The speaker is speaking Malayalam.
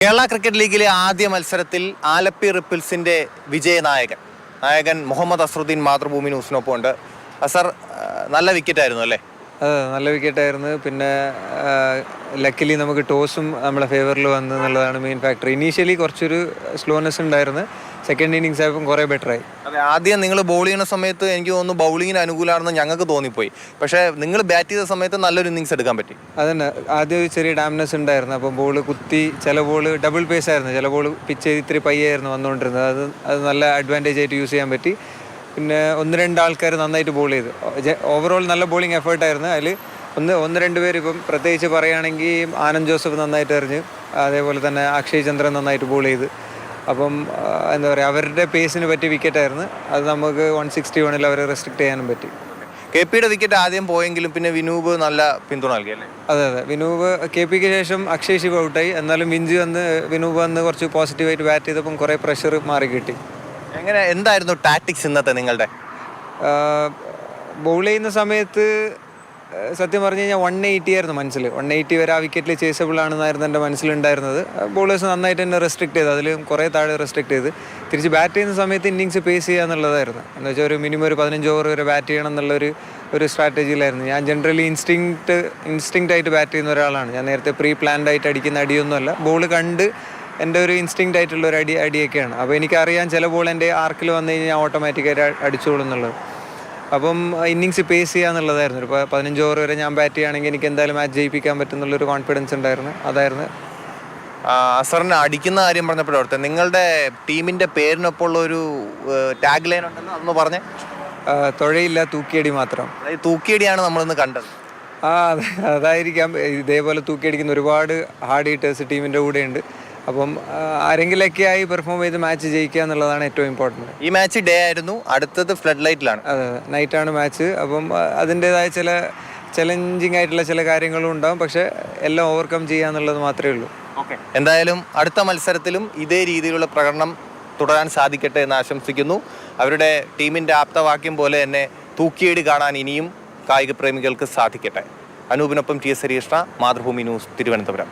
കേരള ക്രിക്കറ്റ് ലീഗിലെ ആദ്യ മത്സരത്തിൽ ആലപ്പി റിപ്പിൾസിന്റെ നായകൻ മുഹമ്മദ് അസ്റുദ്ദീൻ മാതൃഭൂമി ന്യൂസിനൊപ്പം ഉണ്ട്. അസർ, നല്ല വിക്കറ്റ് ആയിരുന്നു അല്ലേ? നല്ല വിക്കറ്റായിരുന്നു. പിന്നെ ലക്കിലി നമുക്ക് ടോസും നമ്മളെ ഫേവറിൽ വന്നു എന്നുള്ളതാണ് മെയിൻ ഫാക്ടർ. ഇനീഷ്യലി കുറച്ചൊരു സ്ലോനെസ് ഉണ്ടായിരുന്നു. സെക്കൻഡ് ഇന്നിങ്സ് ആയപ്പോൾ കുറേ ബെറ്ററായി. അതെ, ആദ്യം നിങ്ങൾ ബോൾ ചെയ്യുന്ന സമയത്ത് എനിക്ക് തോന്നുന്നു ബൗളിങ്ങിന് അനുകൂലമാണെന്ന് ഞങ്ങൾക്ക് തോന്നിപ്പോയി. പക്ഷേ നിങ്ങൾ ബാറ്റ് ചെയ്ത സമയത്ത് നല്ലൊരു ഇന്നിങ്സ് എടുക്കാൻ പറ്റി. അതന്നെ, ആദ്യം ഒരു ചെറിയ ഡാംനെസ് ഉണ്ടായിരുന്നു. അപ്പോൾ ബോൾ കുത്തി, ചില ബോൾ ഡബിൾ പേസ് ആയിരുന്നു, ചില ബോൾ പിച്ച് ചെയ്ത് ഇത്തിരി പയ്യായിരുന്നു വന്നുകൊണ്ടിരുന്നത്. അത് നല്ല അഡ്വാൻറ്റേജ് ആയിട്ട് യൂസ് ചെയ്യാൻ പറ്റി. പിന്നെ ഒന്ന് രണ്ട് ആൾക്കാർ നന്നായിട്ട് ബോൾ ചെയ്തു. ഓവറോൾ നല്ല ബോളിംഗ് എഫേർട്ടായിരുന്നു. അതിൽ ഒന്ന് രണ്ട് പേര് ഇപ്പം പ്രത്യേകിച്ച് പറയുകയാണെങ്കിൽ ആനന്ദ് ജോസഫ് നന്നായിട്ട് എറിഞ്ഞ്, അതേപോലെ തന്നെ അക്ഷയ് ചന്ദ്രൻ നന്നായിട്ട് ബോൾ ചെയ്ത്. അപ്പം എന്താ പറയുക, അവരുടെ പേസിന് പറ്റിയ വിക്കറ്റായിരുന്നു. അത് നമുക്ക് 161 അവരെ റെസ്ട്രിക്റ്റ് ചെയ്യാനും പറ്റി. കെ പിയുടെ വിക്കറ്റ് ആദ്യം പോയെങ്കിലും പിന്നെ വിനൂപ് നല്ല പിന്തുണ നൽകി അല്ലേ? അതെ, വിനൂപ് കെ പിക്ക് ശേഷം അക്ഷയ് ശിവ ഔട്ടായി. എന്നാലും വിനൂപ് വന്ന് കുറച്ച് പോസിറ്റീവായിട്ട് ബാറ്റ് ചെയ്തപ്പം കുറേ പ്രഷർ മാറി കിട്ടി. എന്തായിരുന്നു ടാക്ടിക്സ് ഇന്നത്തെ നിങ്ങളുടെ? ബോൾ ചെയ്യുന്ന സമയത്ത് സത്യം പറഞ്ഞു കഴിഞ്ഞാൽ 180 ആയിരുന്നു മനസ്സിൽ. 180 വരെ ആ വിക്കറ്റിൽ ചേസബിൾ ആണെന്നായിരുന്നു എൻ്റെ മനസ്സിലുണ്ടായിരുന്നത്. ബോളേഴ്സ് നന്നായിട്ട് തന്നെ റെസ്ട്രിക്ട് ചെയ്ത്, അതിൽ കുറേ താഴെ റെസ്ട്രിക്ട് ചെയ്ത് തിരിച്ച് ബാറ്റ് ചെയ്യുന്ന സമയത്ത് ഇന്നിങ്സ് പേസ് ചെയ്യുക എന്നുള്ളതായിരുന്നു. എന്ന് വെച്ചാൽ ഒരു മിനിമം ഒരു 15 ഓവർ വരെ ബാറ്റ് ചെയ്യണം എന്നുള്ളൊരു സ്ട്രാറ്റജിയിലായിരുന്നു. ഞാൻ ജനറലി ഇൻസ്റ്റിങ്ക്റ്റ് ആയിട്ട് ബാറ്റ് ചെയ്യുന്ന ഒരാളാണ്. ഞാൻ നേരത്തെ പ്രീ പ്ലാൻഡ് ആയിട്ട് അടിക്കുന്ന അടിയൊന്നുമല്ല. ബോൾ കണ്ട് എൻ്റെ ഒരു ഇൻസ്റ്റിങ്ക്റ്റ് ആയിട്ടുള്ള ഒരു അടിയൊക്കെയാണ്. അപ്പോൾ എനിക്കറിയാം ചില ബോൾ എൻ്റെ ആർക്കിൽ വന്നു കഴിഞ്ഞാൽ ഓട്ടോമാറ്റിക്കായിട്ട് അടിച്ചോളും എന്നുള്ളത്. അപ്പം ഇന്നിങ്സ് പേസ് ചെയ്യുക എന്നുള്ളതായിരുന്നു. ഒരു 15 ഓവർ വരെ ഞാൻ ബാറ്റ് ചെയ്യുകയാണെങ്കിൽ എനിക്ക് എന്തായാലും മാച്ച് ജയിപ്പിക്കാൻ പറ്റുന്നുള്ളൊരു കോൺഫിഡൻസ് ഉണ്ടായിരുന്നു. അതായിരുന്നു. അസറിന് അടിക്കുന്ന കാര്യം പറഞ്ഞപ്പോഴത്തെ നിങ്ങളുടെ ടീമിൻ്റെ പേരിനൊപ്പം ഉള്ള ഒരു ടാഗ് ലൈൻ ഉണ്ടല്ലോ, അതൊന്ന് പറഞ്ഞേ. തുഴയില്ല, തൂക്കിയടി മാത്രം. തൂക്കിയടിയാണ് നമ്മളിന്ന് കണ്ടത്. അതായിരിക്കാം. ഇതേപോലെ തൂക്കിയടിക്കുന്ന ഒരുപാട് ഹാർഡ് ഹീറ്റേഴ്സ് ടീമിൻ്റെ കൂടെയുണ്ട്. അപ്പം ആരെങ്കിലൊക്കെ ആയി പെർഫോം ചെയ്ത് മാച്ച് ജയിക്കുക എന്നുള്ളതാണ് ഏറ്റവും ഇമ്പോർട്ടൻറ്റ്. ഈ മാച്ച് ഡേ ആയിരുന്നു, അടുത്തത് ഫ്ലഡ് ലൈറ്റിലാണ്. അതെ, നൈറ്റാണ് മാച്ച്. അപ്പം അതിൻ്റേതായ ചില ചലഞ്ചിങ് ആയിട്ടുള്ള ചില കാര്യങ്ങളും ഉണ്ടാകും. പക്ഷേ എല്ലാം ഓവർകം ചെയ്യുക എന്നുള്ളത് മാത്രമേ ഉള്ളൂ. എന്തായാലും അടുത്ത മത്സരത്തിലും ഇതേ രീതിയിലുള്ള പ്രകടനം തുടരാൻ സാധിക്കട്ടെ എന്ന് ആശംസിക്കുന്നു. അവരുടെ ടീമിൻ്റെ ആപ്തവാക്യം പോലെ തന്നെ തൂക്കിയേടി കാണാൻ ഇനിയും കായിക പ്രേമികൾക്ക് സാധിക്കട്ടെ. അനൂപിനൊപ്പം TS ഹരികൃഷ്ണ, മാതൃഭൂമി ന്യൂസ്, തിരുവനന്തപുരം.